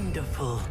wonderful.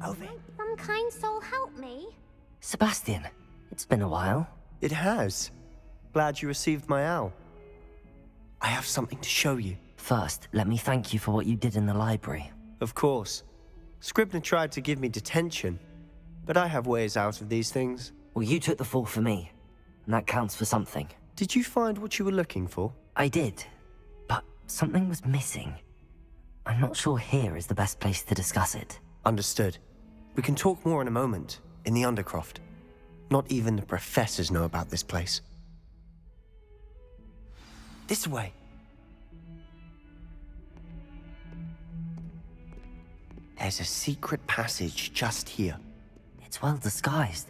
Over. Some kind soul help me? Sebastian, it's been a while. It has. Glad you received my owl. I have something to show you. First, let me thank you for what you did in the library. Of course. Scribner tried to give me detention, but I have ways out of these things. Well, you took the fall for me, and that counts for something. Did you find what you were looking for? I did, but something was missing. I'm not sure here is the best place to discuss it. Understood. We can talk more in a moment, in the Undercroft. Not even the professors know about this place. This way. There's a secret passage just here. It's well disguised.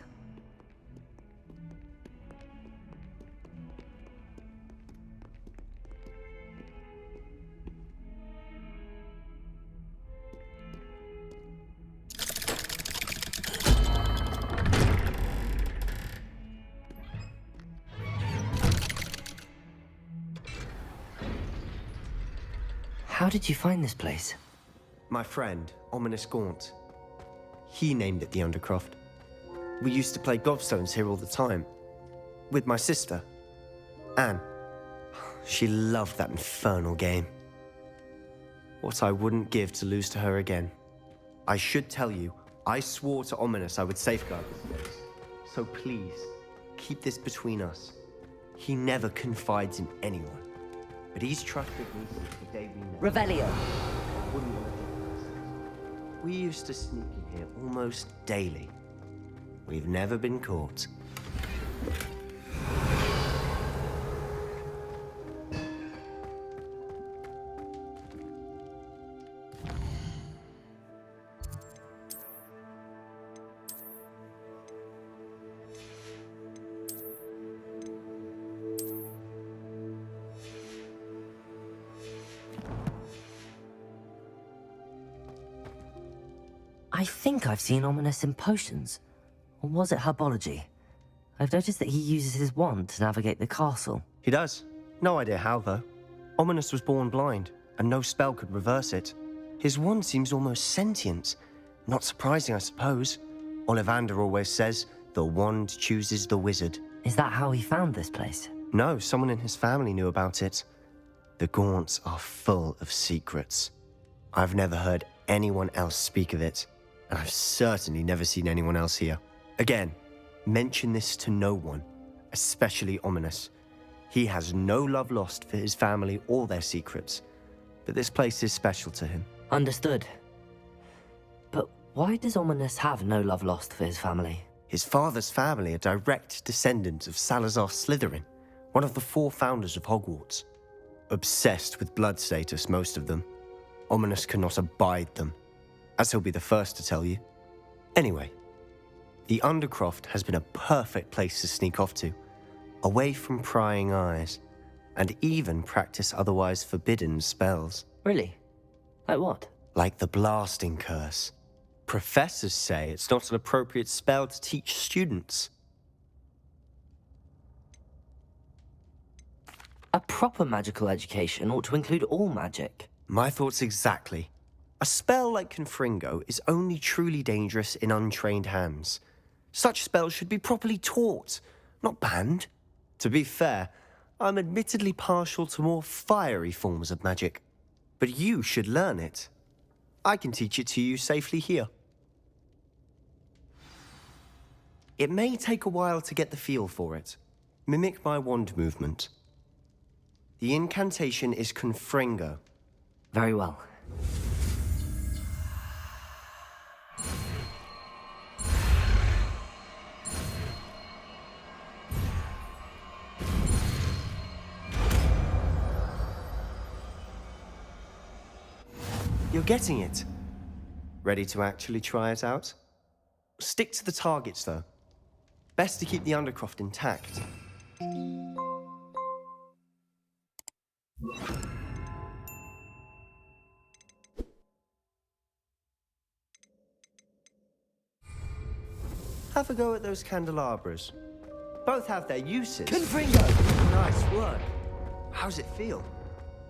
How did you find this place? My friend, Ominous Gaunt. He named it the Undercroft. We used to play gobstones here all the time. With my sister, Anne. She loved that infernal game. What I wouldn't give to lose to her again. I should tell you, I swore to Ominous I would safeguard this place. So please, keep this between us. He never confides in anyone. But he's trusted me since the day we met. Revelio. I wouldn't want to do this. We used to sneak in here almost daily. We've never been caught. I think I've seen Ominous in potions. Or was it herbology? I've noticed that he uses his wand to navigate the castle. He does. No idea how, though. Ominous was born blind, and no spell could reverse it. His wand seems almost sentient. Not surprising, I suppose. Ollivander always says, the wand chooses the wizard. Is that how he found this place? No, someone in his family knew about it. The Gaunts are full of secrets. I've never heard anyone else speak of it, and I've certainly never seen anyone else here. Again, mention this to no one, especially Ominous. He has no love lost for his family or their secrets, but this place is special to him. Understood. But why does Ominous have no love lost for his family? His father's family are direct descendants of Salazar Slytherin, one of the 4 founders of Hogwarts. Obsessed with blood status, most of them. Ominous cannot abide them, as he'll be the first to tell you. Anyway, the Undercroft has been a perfect place to sneak off to, away from prying eyes, and even practice otherwise forbidden spells. Really? Like what? Like the blasting curse. Professors say it's not an appropriate spell to teach students. A proper magical education ought to include all magic. My thoughts exactly. A spell like Confringo is only truly dangerous in untrained hands. Such spells should be properly taught, not banned. To be fair, I'm admittedly partial to more fiery forms of magic. But you should learn it. I can teach it to you safely here. It may take a while to get the feel for it. Mimic my wand movement. The incantation is Confringo. Very well. You're getting it. Ready to actually try it out? Stick to the targets, though. Best to keep the Undercroft intact. Have a go at those candelabras. Both have their uses. Confringo! Nice work. How's it feel?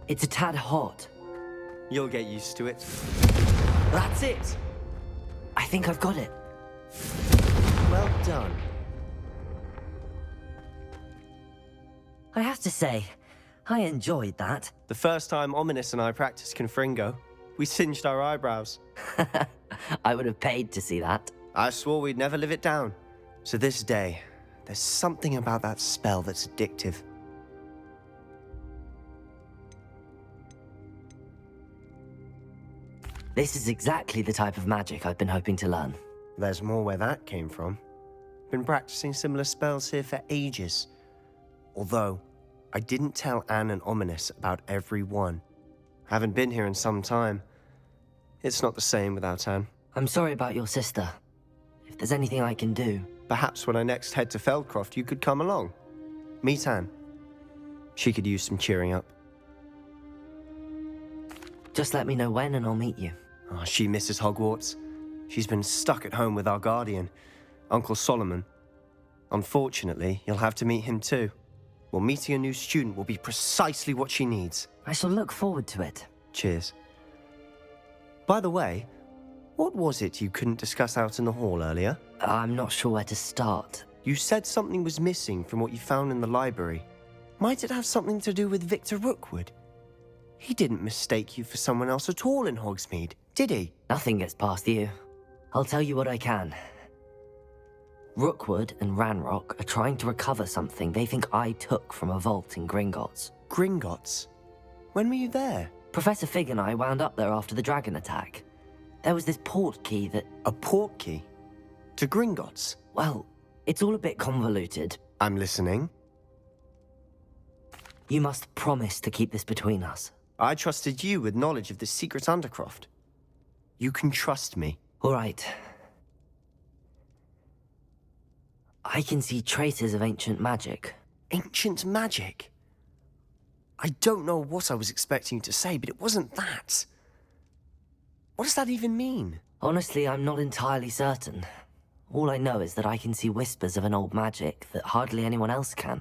It's a tad hot. You'll get used to it. That's it! I think I've got it. Well done. I have to say, I enjoyed that. The first time Ominous and I practiced Confringo, we singed our eyebrows. I would have paid to see that. I swore we'd never live it down. To this day, there's something about that spell that's addictive. This is exactly the type of magic I've been hoping to learn. There's more where that came from. Been practicing similar spells here for ages. Although, I didn't tell Anne and Ominous about every one. Haven't been here in some time. It's not the same without Anne. I'm sorry about your sister. If there's anything I can do... Perhaps when I next head to Feldcroft, you could come along. Meet Anne. She could use some cheering up. Just let me know when and I'll meet you. Oh, she misses Hogwarts. She's been stuck at home with our guardian, Uncle Solomon. Unfortunately, you'll have to meet him too. Well, meeting a new student will be precisely what she needs. I shall look forward to it. Cheers. By the way, what was it you couldn't discuss out in the hall earlier? I'm not sure where to start. You said something was missing from what you found in the library. Might it have something to do with Victor Rookwood? He didn't mistake you for someone else at all in Hogsmeade, did he? Nothing gets past you. I'll tell you what I can. Rookwood and Ranrock are trying to recover something they think I took from a vault in Gringotts. Gringotts? When were you there? Professor Fig and I wound up there after the dragon attack. There was this port key that... A port key? To Gringotts? Well, it's all a bit convoluted. I'm listening. You must promise to keep this between us. I trusted you with knowledge of the secret Undercroft. You can trust me. All right. I can see traces of ancient magic. Ancient magic? I don't know what I was expecting you to say, but it wasn't that. What does that even mean? Honestly, I'm not entirely certain. All I know is that I can see whispers of an old magic that hardly anyone else can.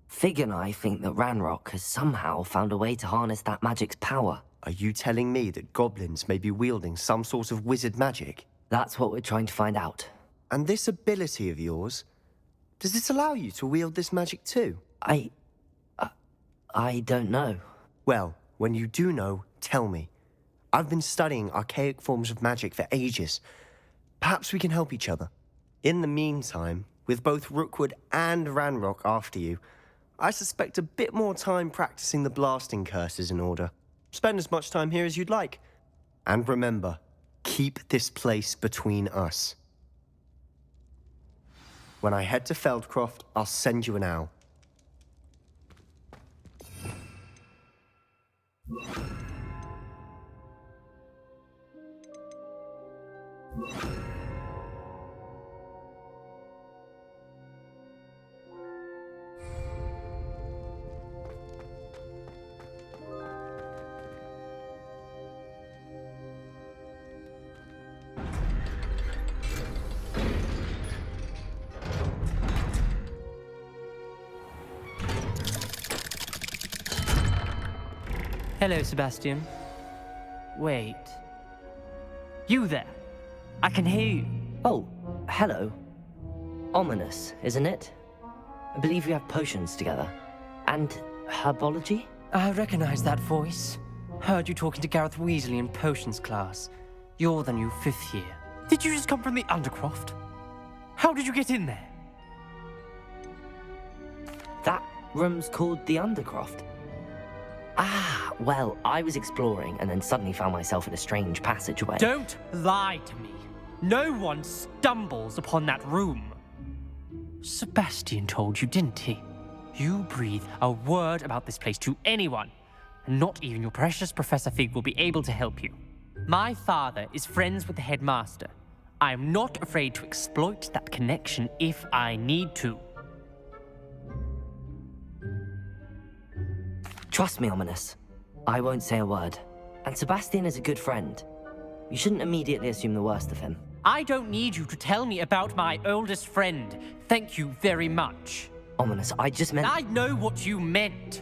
Fig and I think that Ranrock has somehow found a way to harness that magic's power. Are you telling me that goblins may be wielding some sort of wizard magic? That's what we're trying to find out. And this ability of yours, does it allow you to wield this magic too? I don't know. Well, when you do know, tell me. I've been studying archaic forms of magic for ages. Perhaps we can help each other. In the meantime, with both Rookwood and Ranrock after you, I suspect a bit more time practicing the blasting curse is in order. Spend as much time here as you'd like. And remember, keep this place between us. When I head to Feldcroft, I'll send you an owl. Hello, Sebastian. Wait. You there? I can hear you. Oh, hello. Ominous, isn't it? I believe we have potions together. And herbology? I recognize that voice. Heard you talking to Gareth Weasley in potions class. You're the new 5th year. Did you just come from the Undercroft? How did you get in there? That room's called the Undercroft. Ah, well, I was exploring and then suddenly found myself in a strange passageway. Don't lie to me. No one stumbles upon that room. Sebastian told you, didn't he? You breathe a word about this place to anyone, and not even your precious Professor Fig will be able to help you. My father is friends with the headmaster. I am not afraid to exploit that connection if I need to. Trust me, Ominous. I won't say a word. And Sebastian is a good friend. You shouldn't immediately assume the worst of him. I don't need you to tell me about my oldest friend. Thank you very much. Ominous, I just meant... I know what you meant.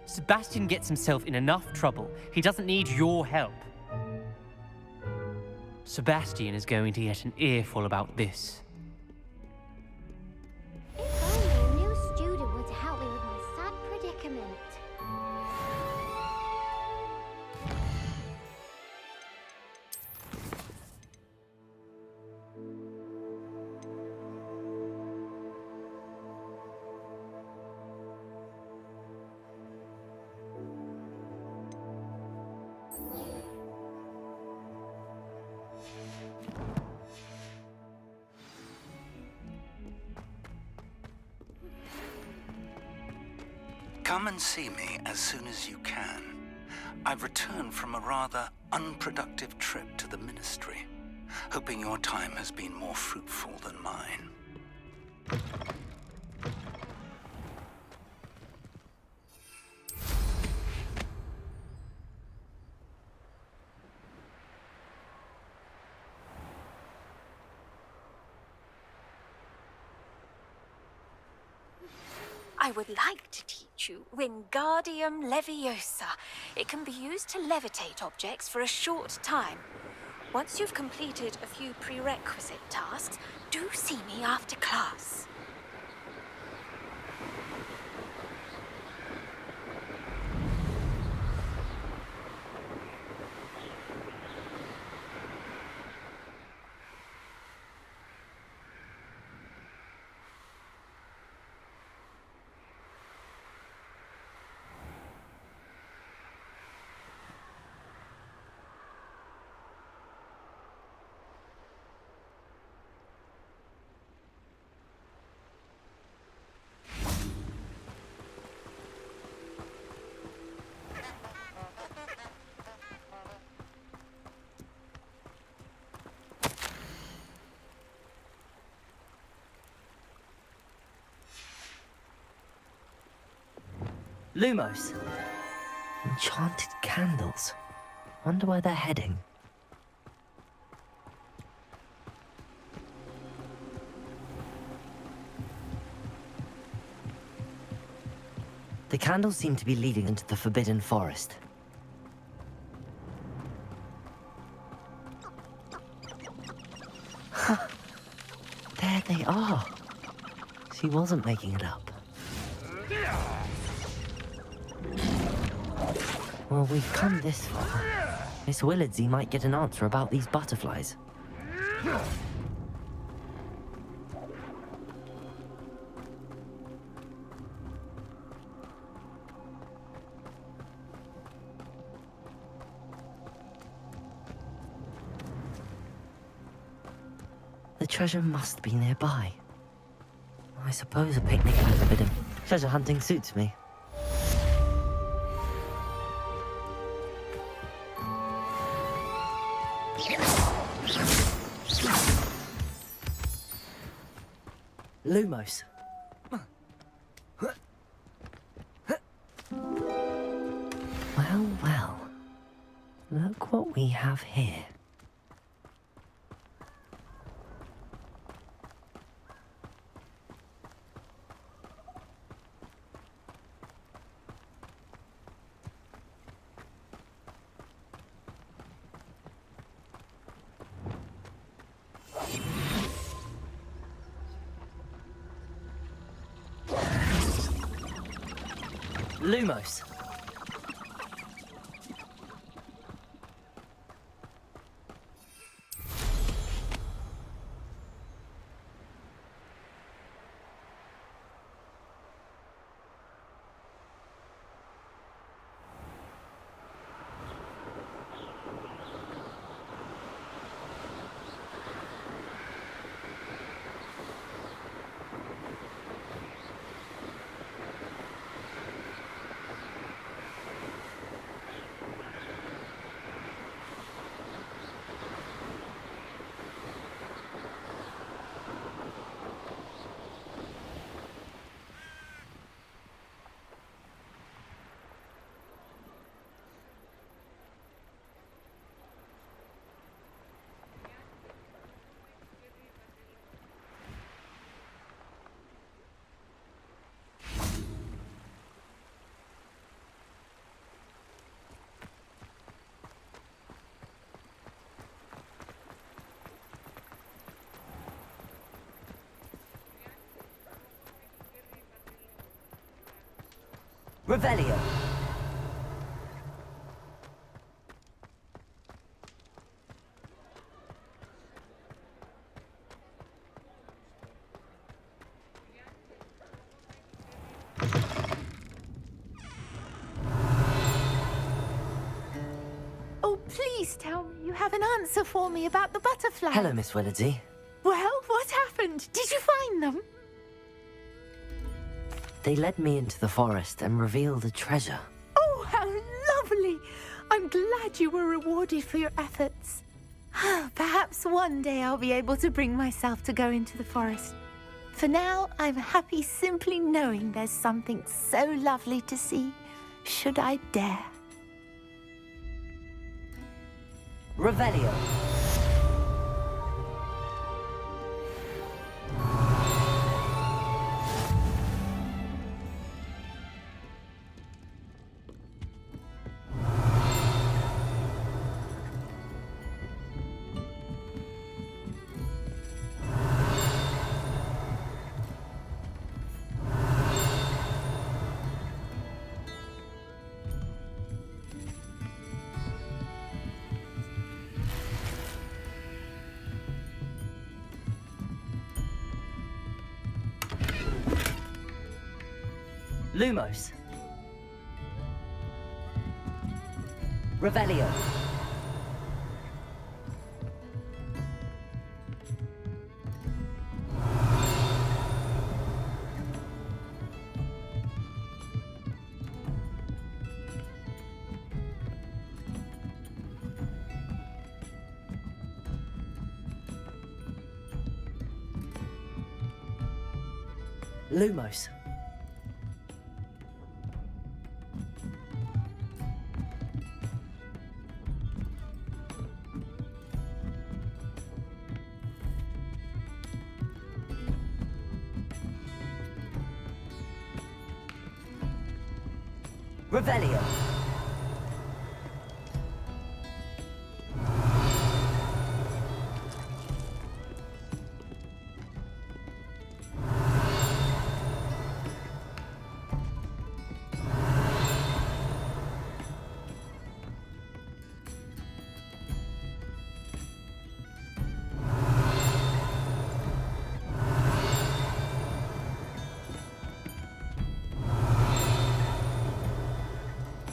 Sebastian gets himself in enough trouble. He doesn't need your help. Sebastian is going to get an earful about this. If only a new student would help me with my sad predicament. Come and see me as soon as you can. I've returned from a rather unproductive trip to the Ministry, hoping your time has been more fruitful than mine. I would like to teach you Wingardium Leviosa. It can be used to levitate objects for a short time. Once you've completed a few prerequisite tasks, do see me after class. Lumos. Enchanted candles. Wonder where they're heading. The candles seem to be leading into the Forbidden Forest. There they are. She wasn't making it up. Well, we've come this far. Miss Willardsey might get an answer about these butterflies. The treasure must be nearby. I suppose a picnic in the Forbidden treasure hunting suits me. Lumos. Well, well. Look what we have here. Lumos. Revelio. Oh, please tell me you have an answer for me about the butterfly. Hello, Miss Willardsey. Well, what happened? Did you find them? They led me into the forest and revealed a treasure. Oh, how lovely! I'm glad you were rewarded for your efforts. Perhaps one day I'll be able to bring myself to go into the forest. For now, I'm happy simply knowing there's something so lovely to see, should I dare. Revelio. Lumos. Revelio. Lumos. Revelio.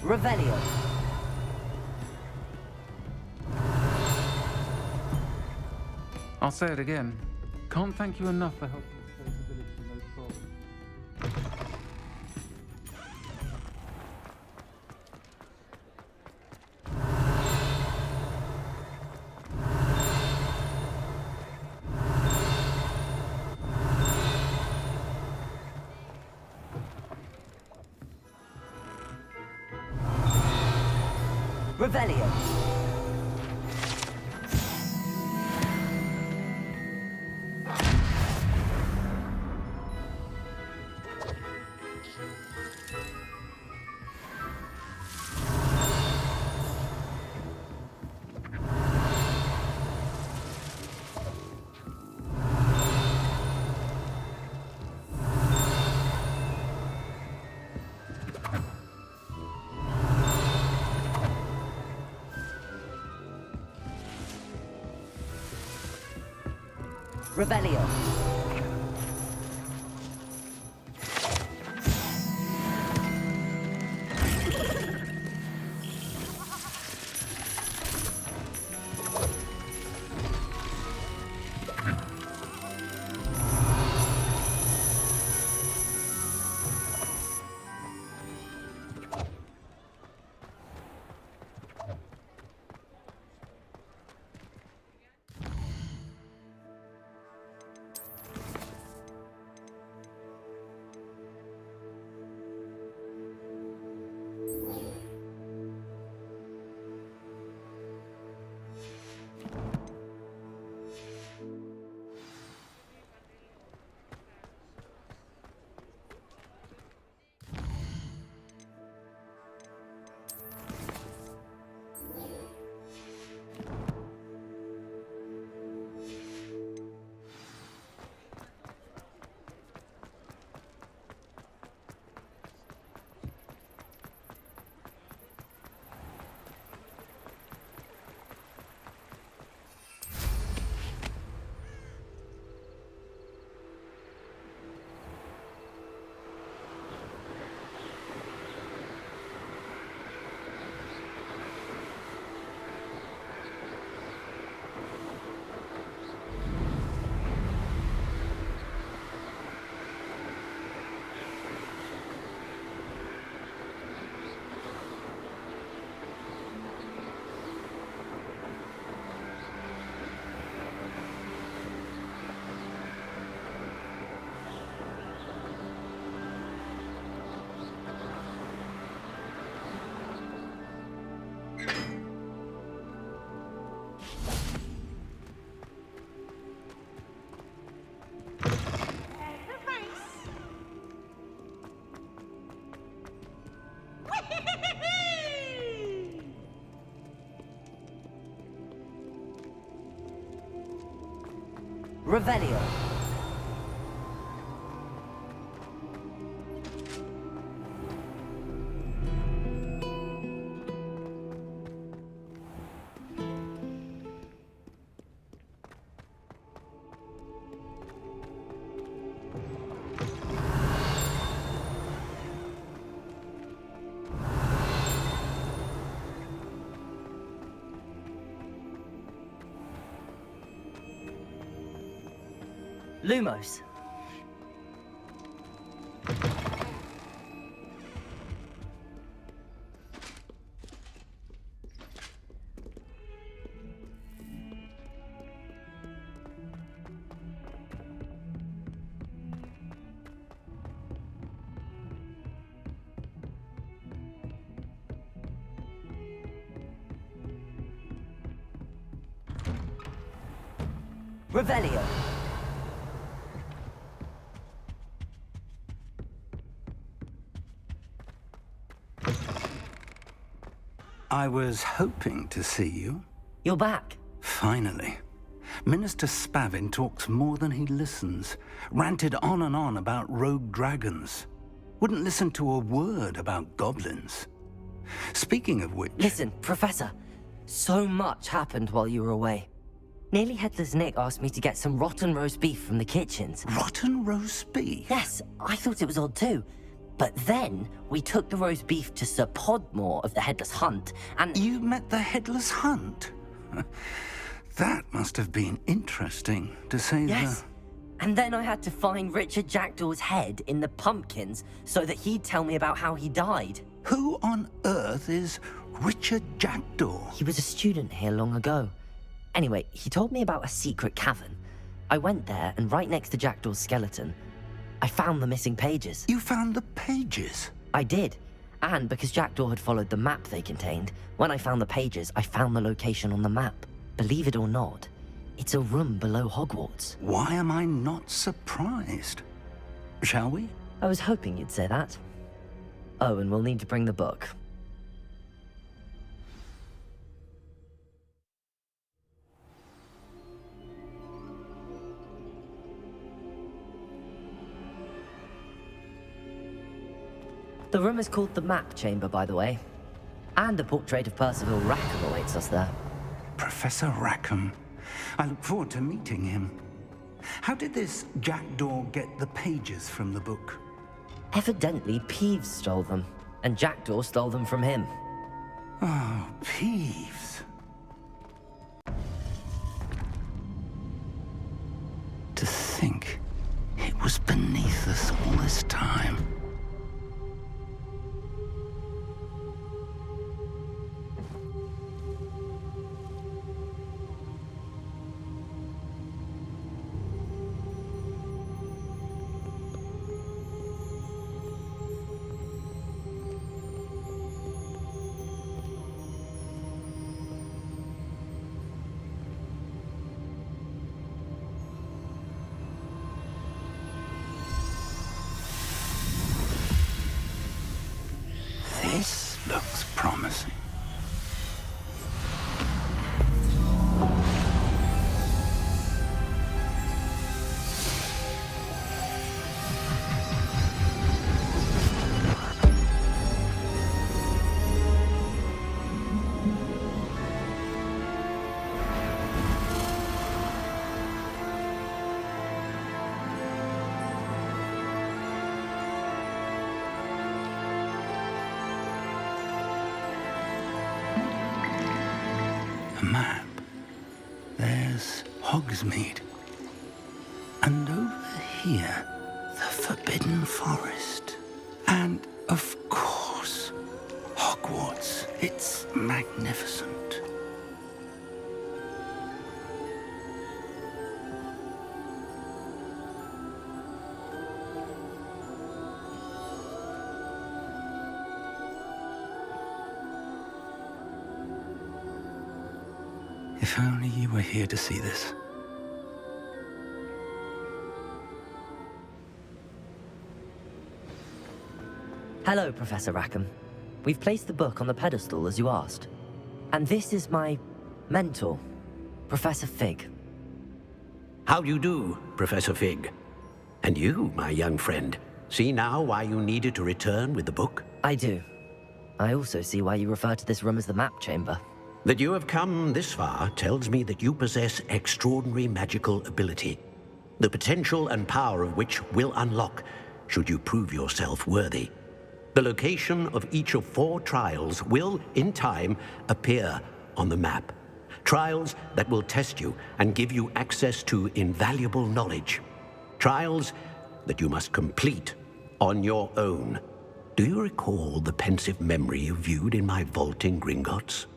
Revelio. I'll say it again. Can't thank you enough for helping us save the village from those trolls. Revelio. Revelio. Revelio. Lumos. Revelio. I was hoping to see you. You're back. Finally. Minister Spavin talks more than he listens. Ranted on and on about rogue dragons. Wouldn't listen to a word about goblins. Speaking of which... Listen, Professor. So much happened while you were away. Nearly Headless Nick asked me to get some rotten roast beef from the kitchens. Rotten roast beef? Yes, I thought it was odd too. But then we took the roast beef to Sir Podmore of the Headless Hunt, and... You met the Headless Hunt? That must have been interesting, to say Yes. And then I had to find Richard Jackdaw's head in the pumpkins so that he'd tell me about how he died. Who on earth is Richard Jackdaw? He was a student here long ago. Anyway, he told me about a secret cavern. I went there, and right next to Jackdaw's skeleton, I found the missing pages. You found the pages? I did. And because Jackdaw had followed the map they contained, when I found the pages, I found the location on the map. Believe it or not, it's a room below Hogwarts. Why am I not surprised? Shall we? I was hoping you'd say that. Oh, and we'll need to bring the book. The room is called the Map Chamber, by the way. And a portrait of Percival Rackham awaits us there. Professor Rackham. I look forward to meeting him. How did this Jackdaw get the pages from the book? Evidently, Peeves stole them, and Jackdaw stole them from him. Oh, Peeves. To think it was beneath us all this time. This looks promising. A map. There's Hogsmeade. And over here, the Forbidden Forest. And, of course, Hogwarts. It's magnificent. If only you were here to see this. Hello, Professor Rackham. We've placed the book on the pedestal as you asked. And this is my mentor, Professor Fig. How do you do, Professor Fig? And you, my young friend, see now why you needed to return with the book? I do. I also see why you refer to this room as the Map Chamber. That you have come this far tells me that you possess extraordinary magical ability, the potential and power of which will unlock should you prove yourself worthy. The location of each of 4 trials will, in time, appear on the map. Trials that will test you and give you access to invaluable knowledge. Trials that you must complete on your own. Do you recall the pensive memory you viewed in my vault in Gringotts?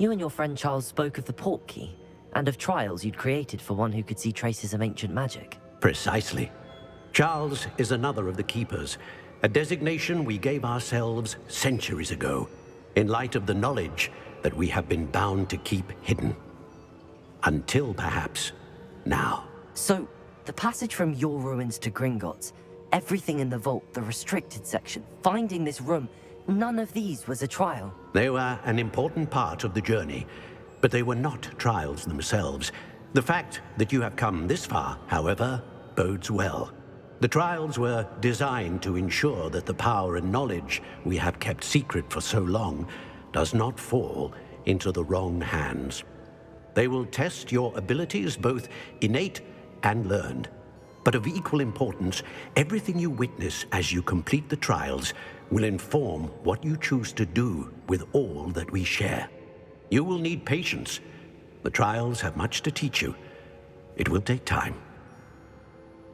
You and your friend Charles spoke of the Portkey, and of trials you'd created for one who could see traces of ancient magic. Precisely. Charles is another of the Keepers, a designation we gave ourselves centuries ago, in light of the knowledge that we have been bound to keep hidden. Until, perhaps, now. So, the passage from your ruins to Gringotts, everything in the vault, the restricted section, finding this room, none of these was a trial. They were an important part of the journey, but they were not trials themselves. The fact that you have come this far, however, bodes well. The trials were designed to ensure that the power and knowledge we have kept secret for so long does not fall into the wrong hands. They will test your abilities, both innate and learned. But of equal importance, everything you witness as you complete the trials will inform what you choose to do with all that we share. You will need patience. The trials have much to teach you. It will take time.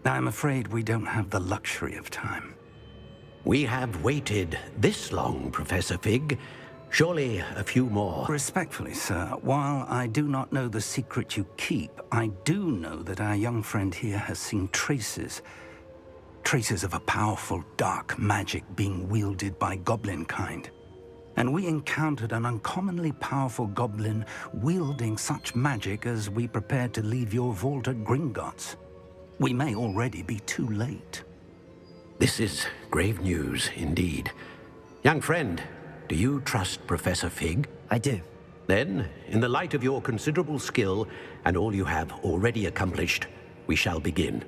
I'm afraid we don't have the luxury of time. We have waited this long, Professor Fig. Surely a few more. Respectfully, sir, while I do not know the secret you keep, I do know that our young friend here has seen traces of a powerful dark magic being wielded by goblin kind. And we encountered an uncommonly powerful goblin wielding such magic as we prepared to leave your vault at Gringotts. We may already be too late. This is grave news indeed. Young friend, do you trust Professor Fig? I do. Then, in the light of your considerable skill and all you have already accomplished, we shall begin.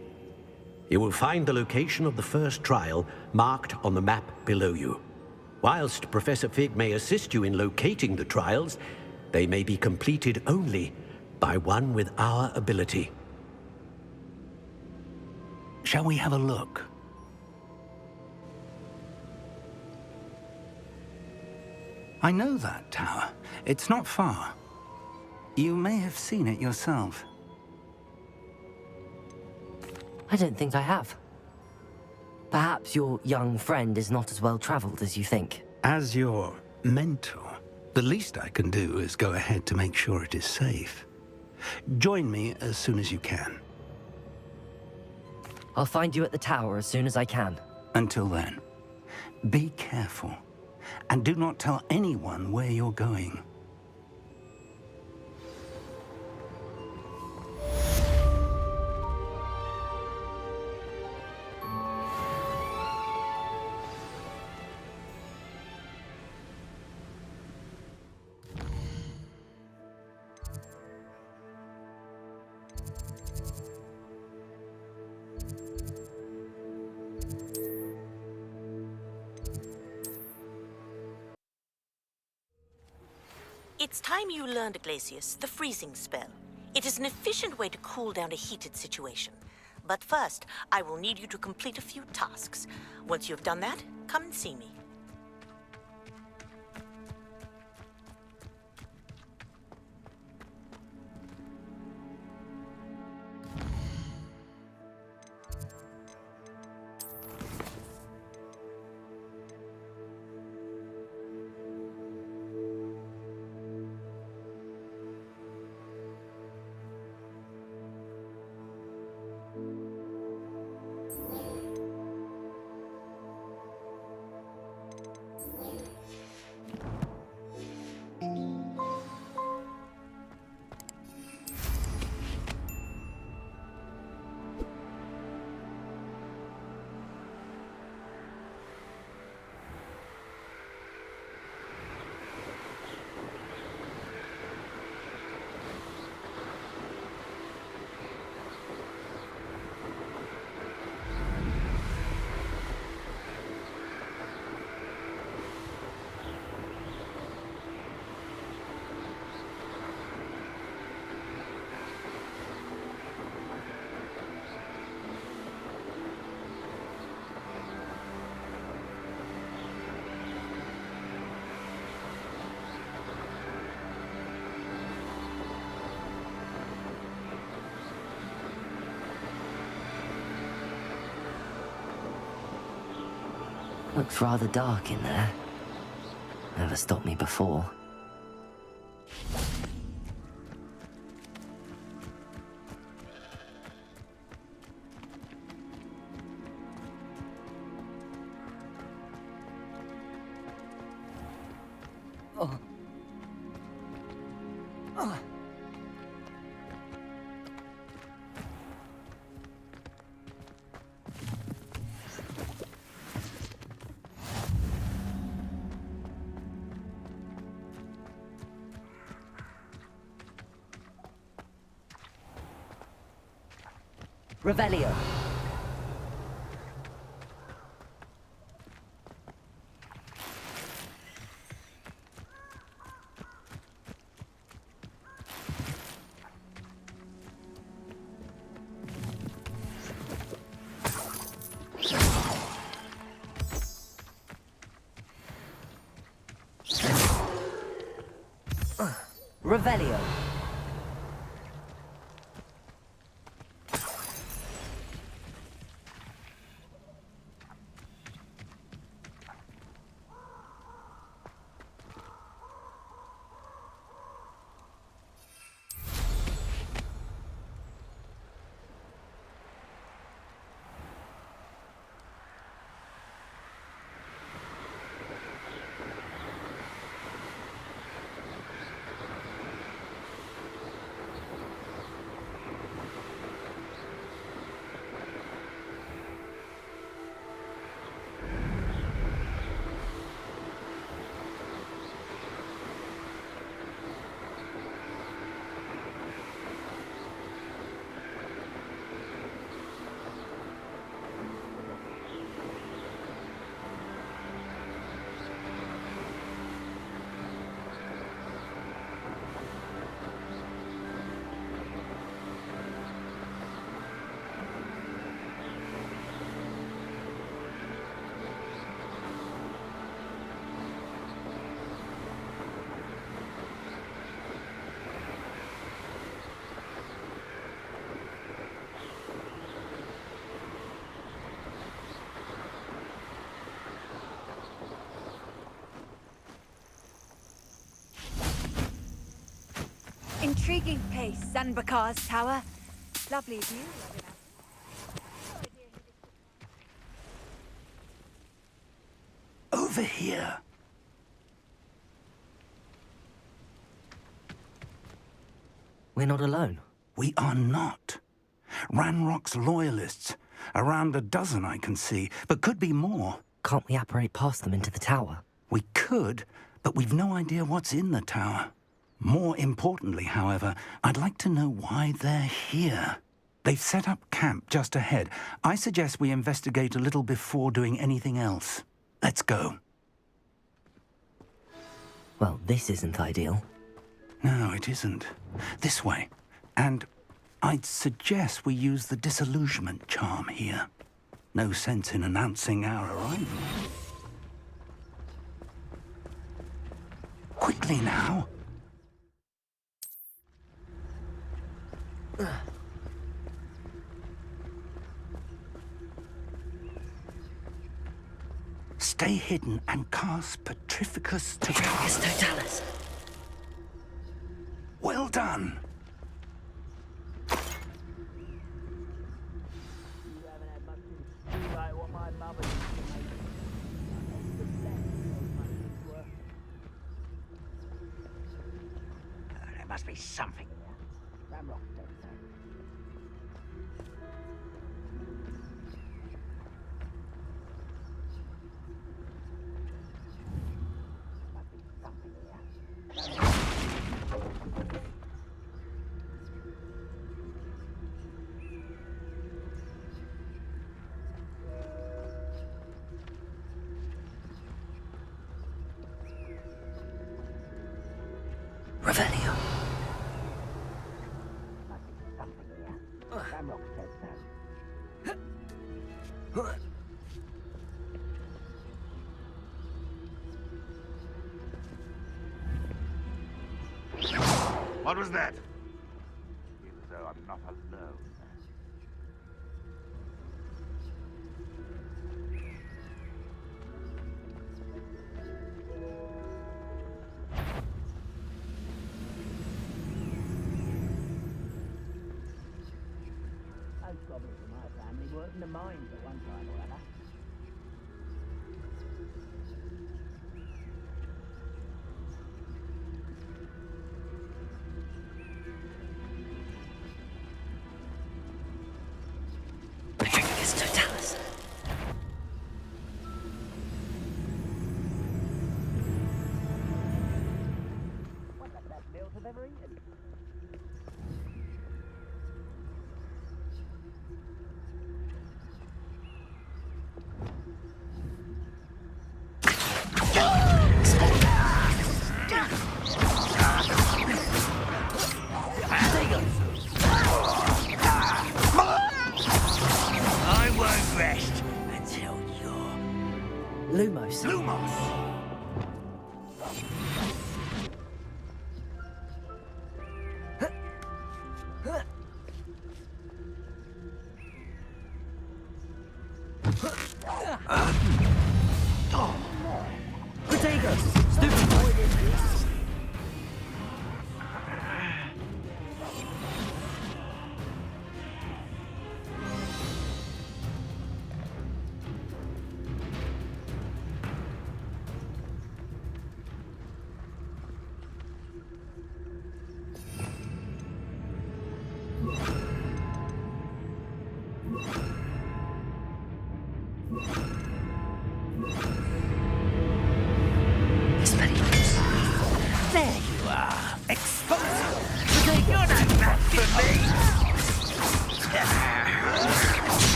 You will find the location of the first trial marked on the map below you. Whilst Professor Fig may assist you in locating the trials, they may be completed only by one with our ability. Shall we have a look? I know that tower. It's not far. You may have seen it yourself. I don't think I have. Perhaps your young friend is not as well traveled as you think. As your mentor, the least I can do is go ahead to make sure it is safe. Join me as soon as you can. I'll find you at the tower as soon as I can. Until then, be careful. And do not tell anyone where you're going. It's time you learned, Iglesias, the freezing spell. It is an efficient way to cool down a heated situation. But first, I will need you to complete a few tasks. Once you have done that, come and see me. Looks rather dark in there. Never stopped me before. Revelio. Revelio. Intriguing place, Zanbakar's tower. Lovely view. Over here. We're not alone. We are not. Ranrock's loyalists. Around a dozen I can see, but could be more. Can't we apparate past them into the tower? We could, but we've no idea what's in the tower. More importantly, however, I'd like to know why they're here. They've set up camp just ahead. I suggest we investigate a little before doing anything else. Let's go. Well, this isn't ideal. No, it isn't. This way. And I'd suggest we use the disillusionment charm here. No sense in announcing our arrival. Quickly now. Stay hidden and cast Petrificus Petrificus Totalis. Well done. There must be something there. Ramrock said so. Must be something there. Revelio. Must be something there. Ramrock said so. What was that? Feel as though I'm not alone. Those goblins in my family worked in the mines at one time or other. Petrificus Totalis. What's that about meals I've ever eaten? Lumos. Lumos! Potatoes! Stupid boy! There you are. Explosive. You're no match for me.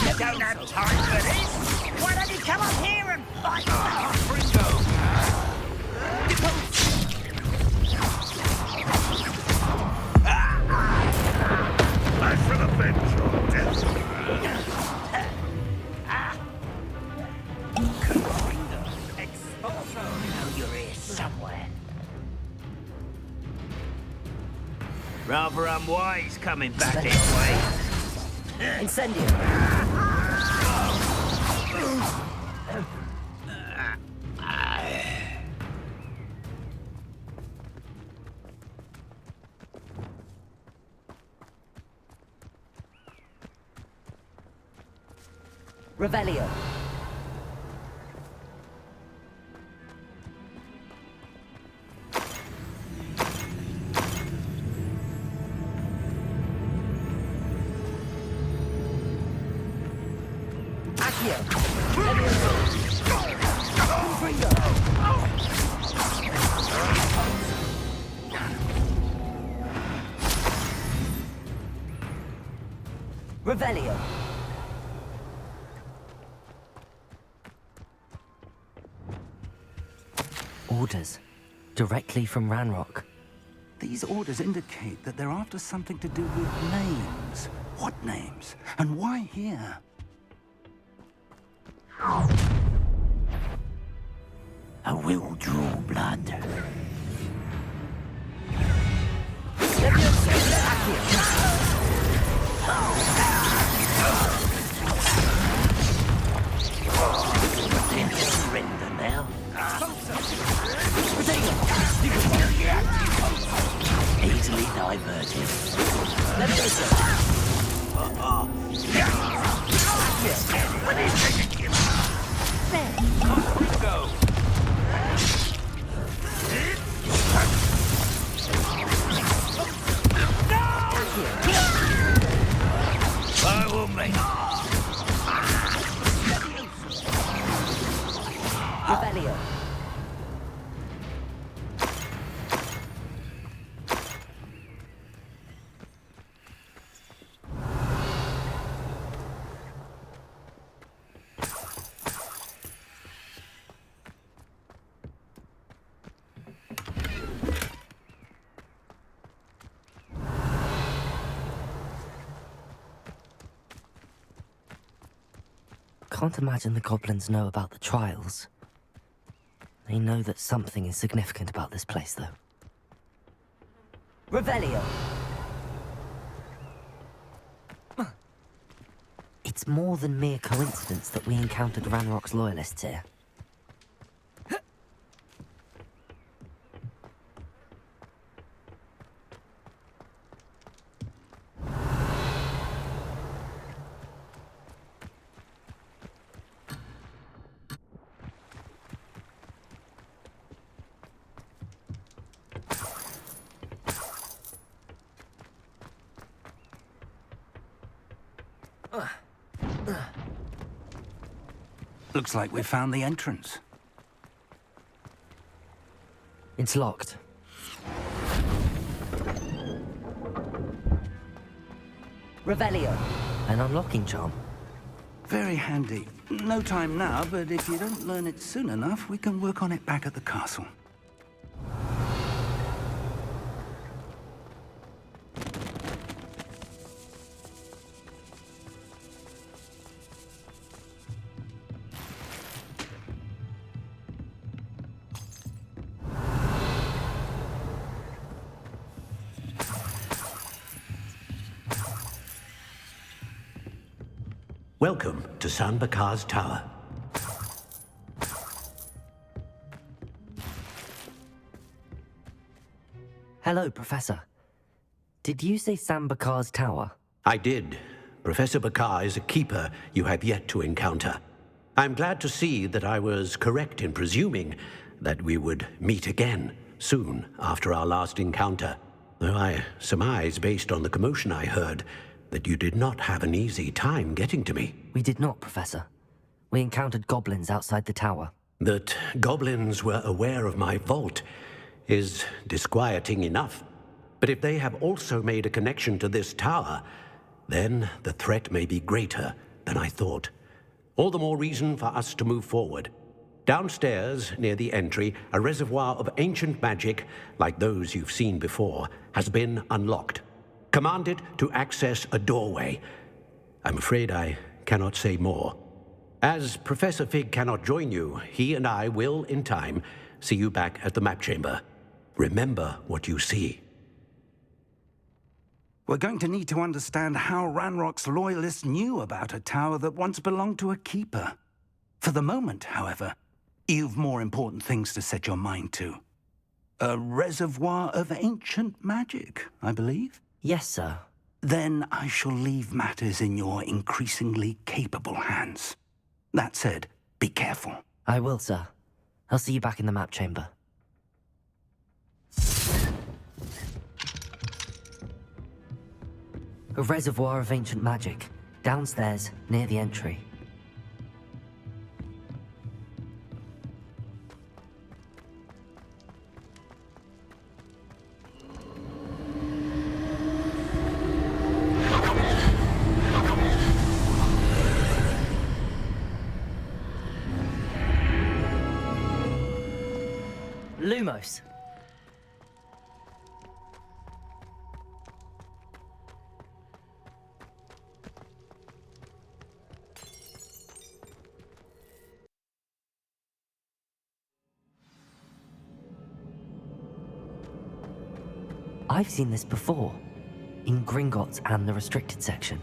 You don't have time for this. Why don't you come up here and fight? Ringo. I shall avenge your death. Explosive. I know you're here somewhere. Rather unwise coming back this way. Incendio. Revelio. Accio. Revelio. Orders. Directly from Ranrock. These orders indicate that they're after something to do with names. What names? And why here? I will draw blood. Surrender now. Easily diverted. Let me go, sir. When he's taking you. Go. I will make. Revelio. Can't imagine the goblins know about the trials. They know that something is significant about this place, though. Revelio! It's more than mere coincidence that we encountered Ranrock's loyalists here. Looks like we found the entrance. It's locked. Revelio. An unlocking charm. Very handy. No time now, but if you don't learn it soon enough, we can work on it back at the castle. Welcome to San Bakar's Tower. Hello, Professor. Did you say San Bakar's Tower? I did. Professor Bakar is a keeper you have yet to encounter. I'm glad to see that I was correct in presuming that we would meet again soon after our last encounter. Though I surmise, based on the commotion I heard, that you did not have an easy time getting to me. We did not, Professor. We encountered goblins outside the tower. That goblins were aware of my vault is disquieting enough. But if they have also made a connection to this tower, then the threat may be greater than I thought. All the more reason for us to move forward. Downstairs, near the entry, a reservoir of ancient magic, like those you've seen before, has been unlocked. Command it to access a doorway. I'm afraid I cannot say more. As Professor Fig cannot join you, he and I will, in time, see you back at the map chamber. Remember what you see. We're going to need to understand how Ranrock's loyalists knew about a tower that once belonged to a keeper. For the moment, however, you've more important things to set your mind to. A reservoir of ancient magic, I believe? Yes, sir. Then I shall leave matters in your increasingly capable hands. That said, be careful. I will, sir. I'll see you back in the map chamber. A reservoir of ancient magic, downstairs, near the entry. Lumos. I've seen this before, in Gringotts and the restricted section.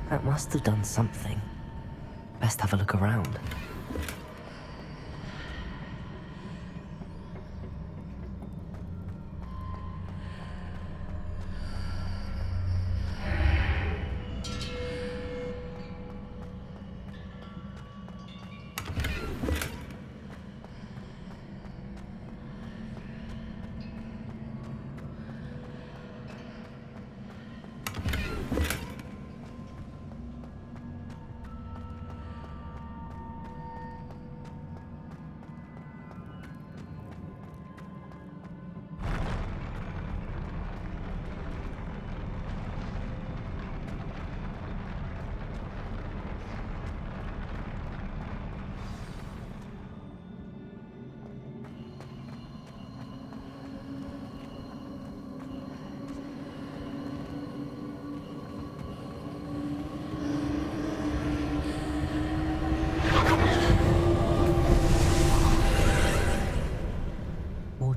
That must have done something. Best have a look around.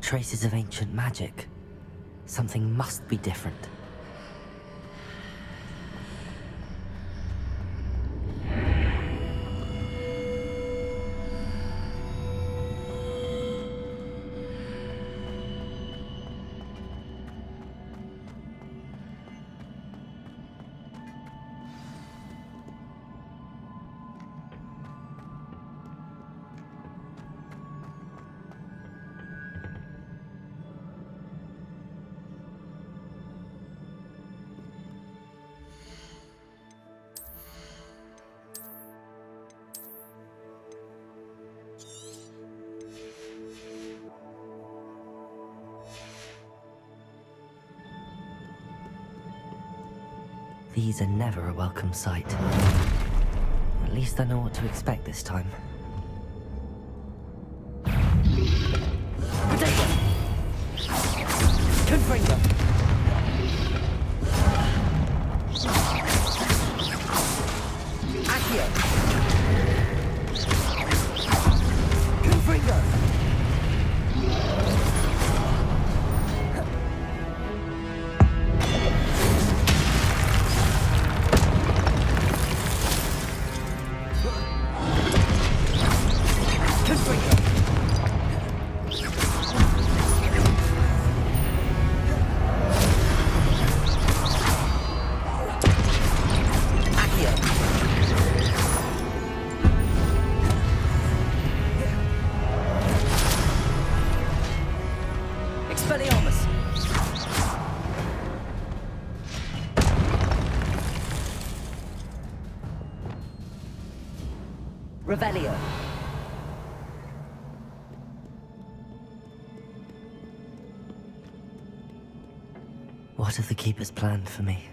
Traces of ancient magic. Something must be different. These are never a welcome sight. At least I know what to expect this time. Confringo! Revelio. What have the Keepers planned for me?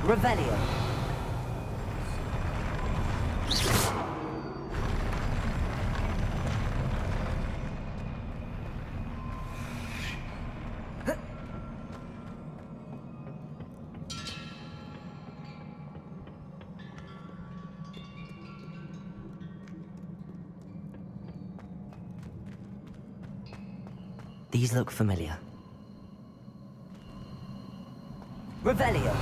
Revelio. These look familiar. Revelio.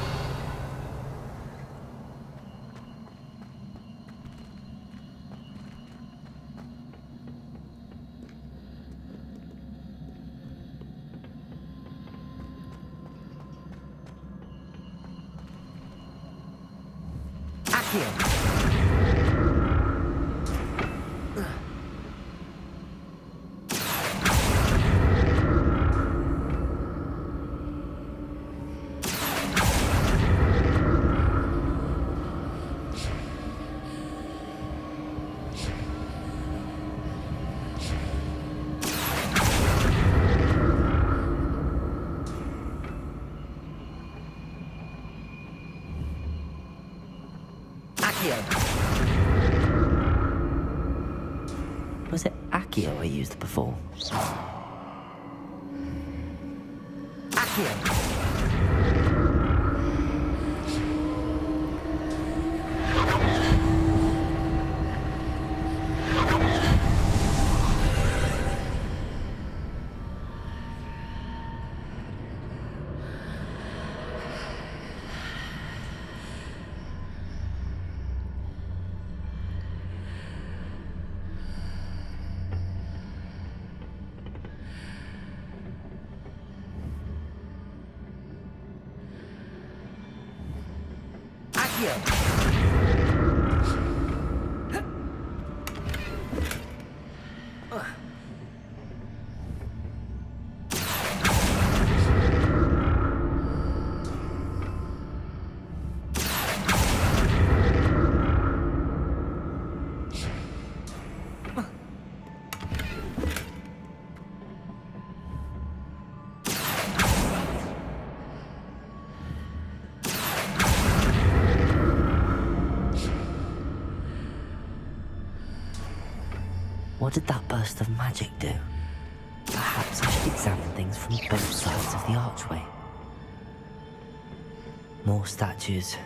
Accio. Was it Accio I used before? Accio! What did that burst of magic do? Perhaps I should examine things from both sides of the archway. More statues.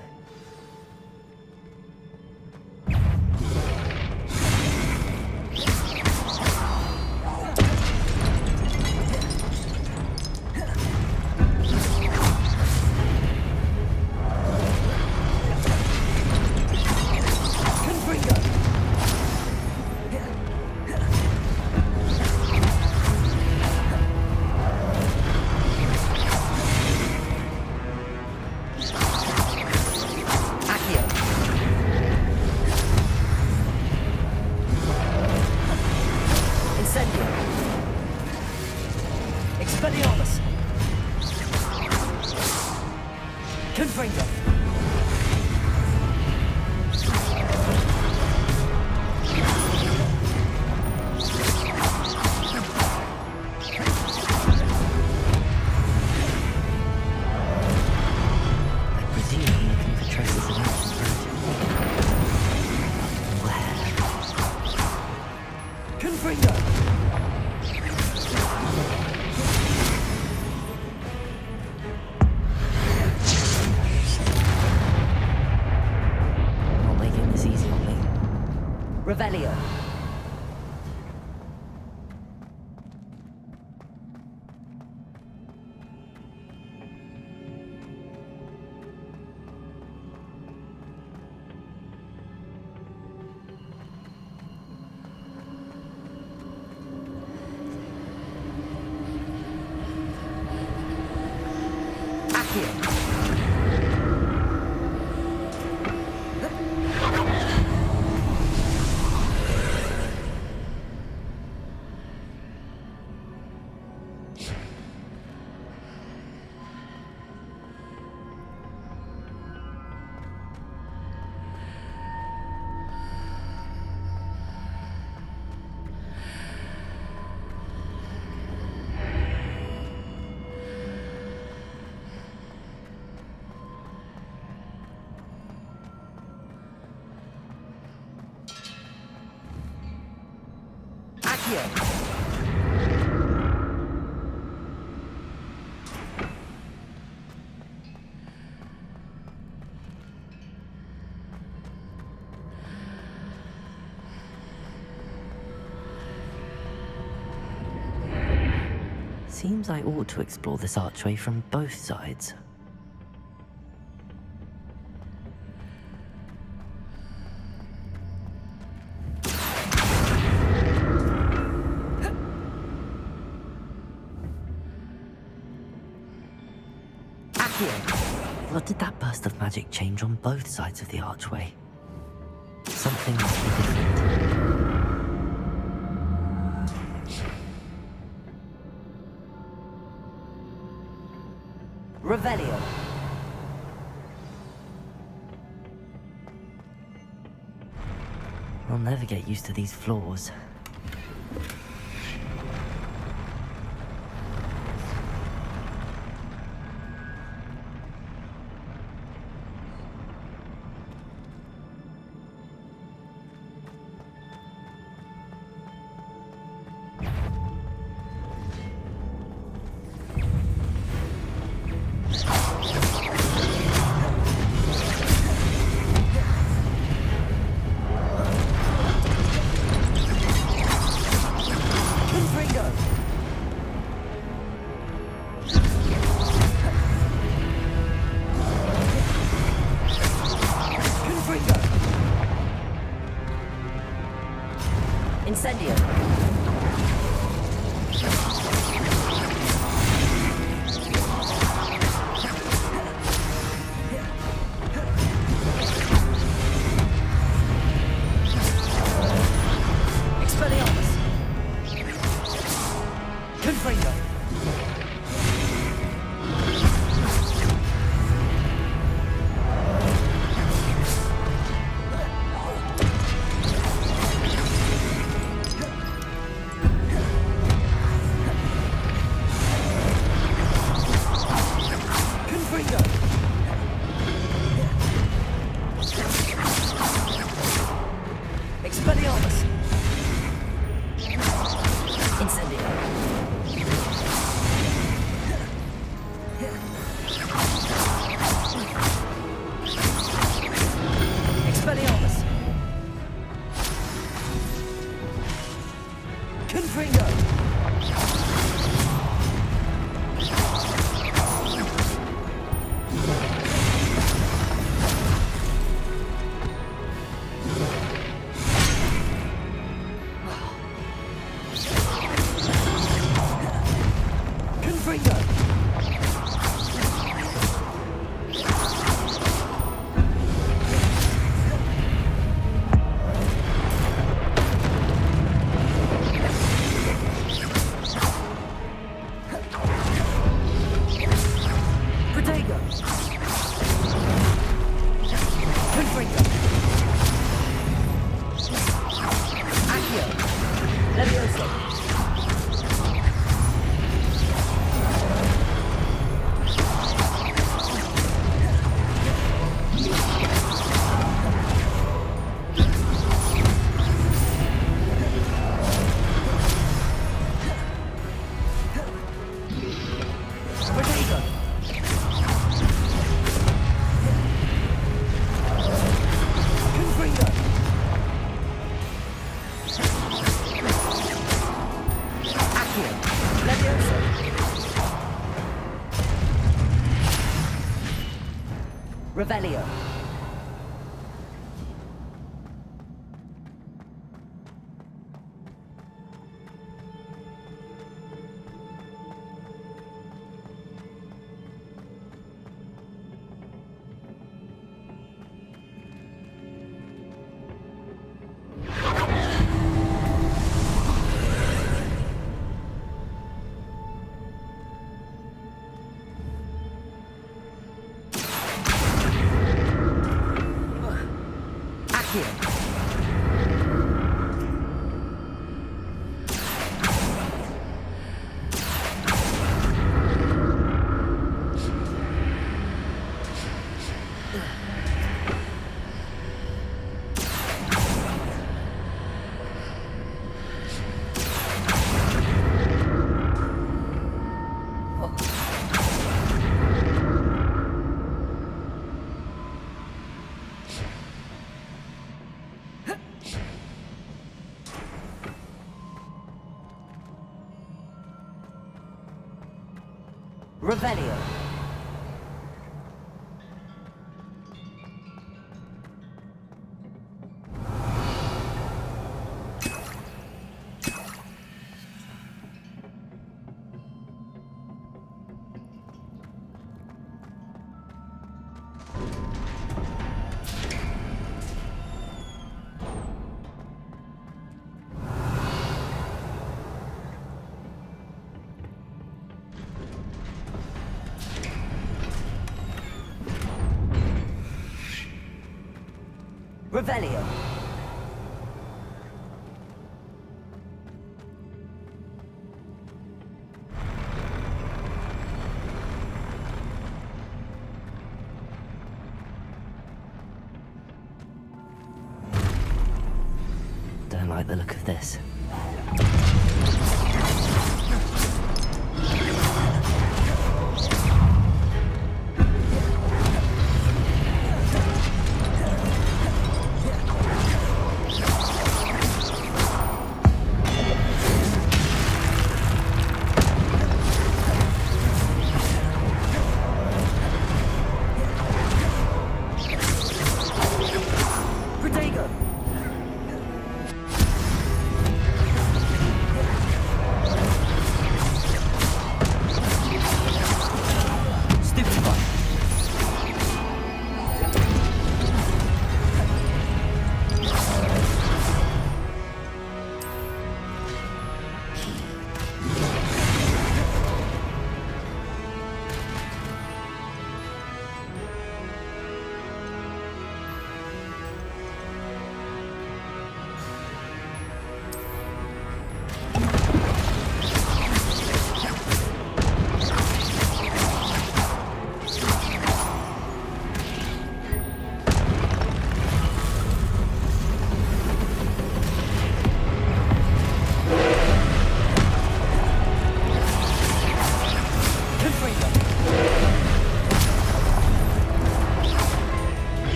Accio. Seems I ought to explore this archway from both sides. What did that burst of magic change on both sides of the archway? Something must be different. Revelio. I'll never get used to these floors. Incendio. Expelliarmus. Confringo. Expelliarmus. Incendio. Expelliarmus. Confringo. Revelio. Revelio. Revelio. Don't like the look of this.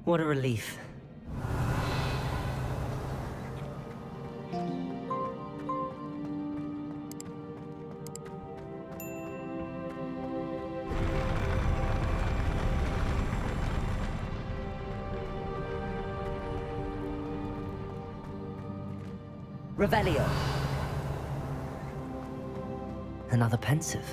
What a relief. Revelio. Another pensive.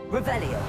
Revelio.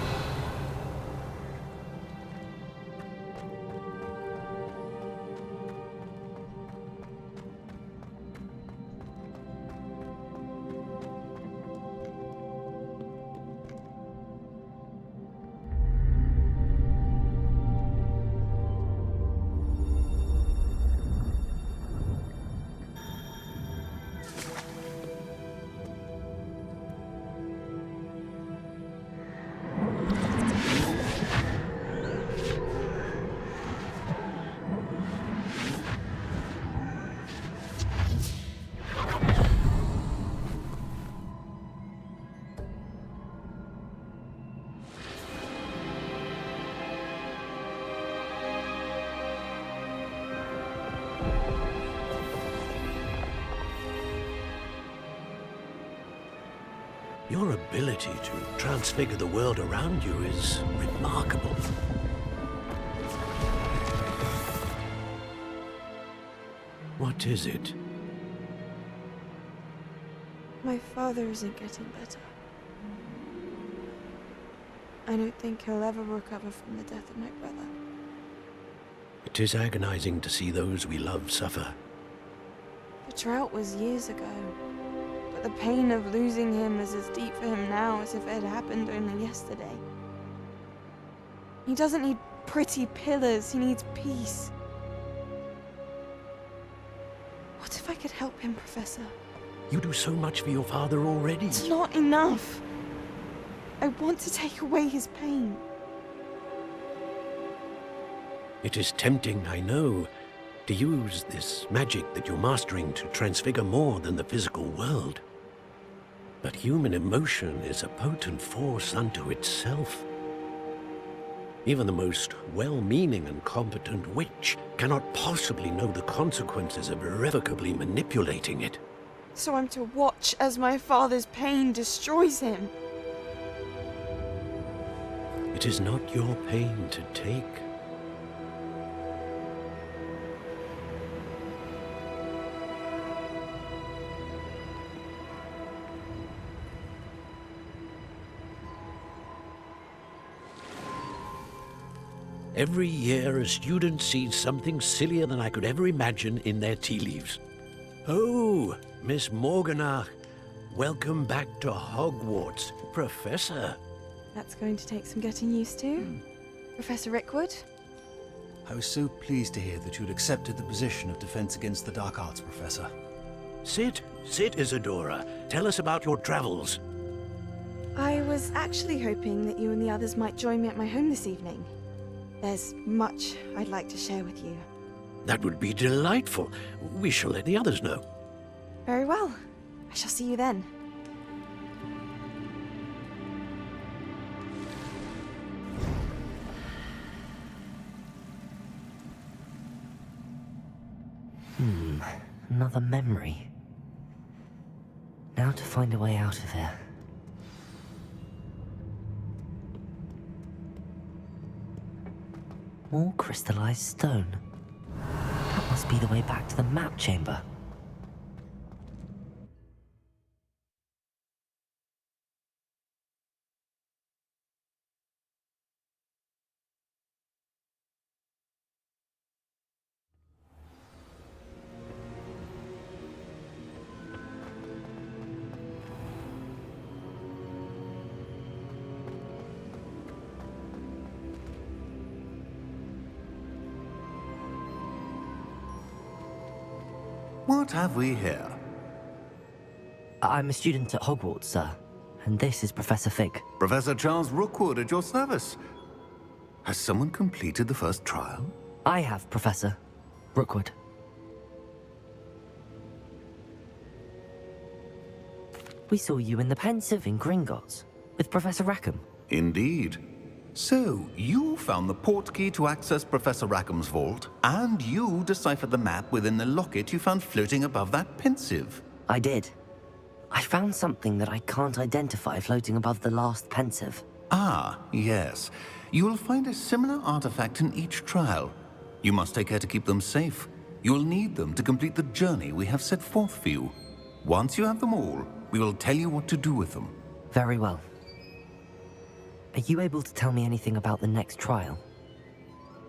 Your ability to transfigure the world around you is remarkable. What is it? My father isn't getting better. I don't think he'll ever recover from the death of my brother. It is agonizing to see those we love suffer. The drought was years ago, but the pain of losing him is as deep for him now as if it had happened only yesterday. He doesn't need pretty pillars, he needs peace. What if I could help him, Professor? You do so much for your father already. It's not enough. I want to take away his pain. It is tempting, I know, to use this magic that you're mastering to transfigure more than the physical world. But human emotion is a potent force unto itself. Even the most well-meaning and competent witch cannot possibly know the consequences of irrevocably manipulating it. So I'm to watch as my father's pain destroys him. It is not your pain to take. Every year, a student sees something sillier than I could ever imagine in their tea leaves. Oh, Miss Morganach, welcome back to Hogwarts, Professor. That's going to take some getting used to. Professor Rickwood? I was so pleased to hear that you'd accepted the position of Defense Against the Dark Arts, Professor. Sit, Isadora. Tell us about your travels. I was actually hoping that you and the others might join me at my home this evening. There's much I'd like to share with you. That would be delightful. We shall let the others know. Very well. I shall see you then. Another memory. Now to find a way out of here. More crystallized stone. That must be the way back to the map chamber. What have we here? I'm a student at Hogwarts, sir. And this is Professor Fig. Professor Charles Rookwood at your service. Has someone completed the first trial? I have, Professor. Rookwood. We saw you in the Pensive in Gringotts, with Professor Rackham. Indeed. So, you found the portkey to access Professor Rackham's vault, and you deciphered the map within the locket you found floating above that Pensive. I did. I found something that I can't identify floating above the last Pensive. Ah, yes. You will find a similar artifact in each trial. You must take care to keep them safe. You will need them to complete the journey we have set forth for you. Once you have them all, we will tell you what to do with them. Very well. Are you able to tell me anything about the next trial?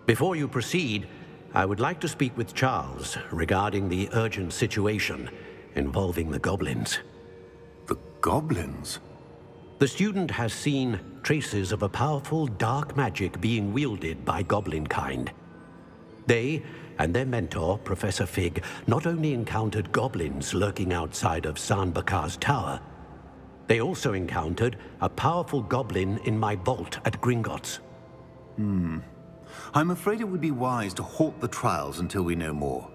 Before you proceed, I would like to speak with Charles regarding the urgent situation involving the goblins. The goblins? The student has seen traces of a powerful dark magic being wielded by goblin kind. They and their mentor, Professor Fig, not only encountered goblins lurking outside of Sanbakar's tower, they also encountered a powerful goblin in my vault at Gringotts. I'm afraid it would be wise to halt the trials until we know more.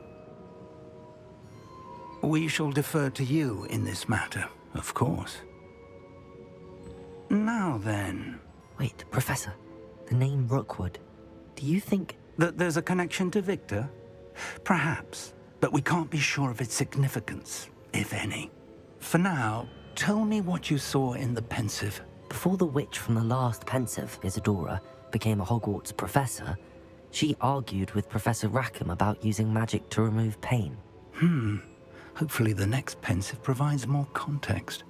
We shall defer to you in this matter, of course. Now then... Wait, Professor. The name Rookwood. Do you think... that there's a connection to Victor? Perhaps, but we can't be sure of its significance, if any. For now, tell me what you saw in the Pensive. Before the witch from the last Pensive, Isadora, became a Hogwarts professor, she argued with Professor Rackham about using magic to remove pain. Hopefully the next Pensive provides more context.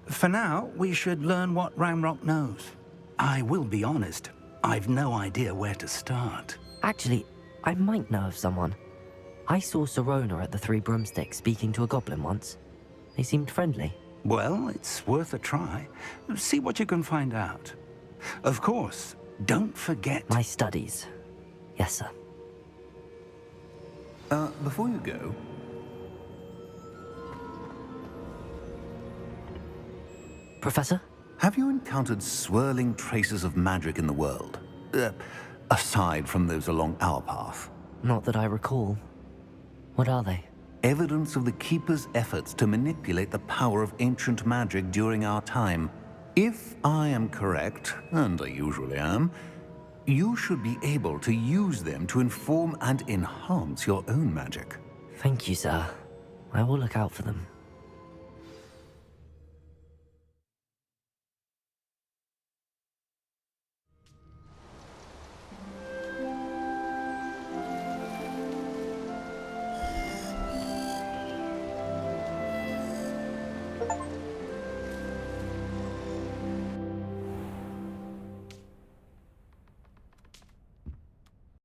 For now, we should learn what Ranrock knows. I will be honest, I've no idea where to start. Actually, I might know of someone. I saw Sirona at the Three Broomsticks speaking to a goblin once. They seemed friendly. Well, it's worth a try. See what you can find out. Of course, don't forget... My studies. Yes, sir. Before you go... Professor? Have you encountered swirling traces of magic in the world? Aside from those along our path? Not that I recall. What are they? Evidence of the Keeper's efforts to manipulate the power of ancient magic during our time. If I am correct, and I usually am, you should be able to use them to inform and enhance your own magic. Thank you, sir. I will look out for them.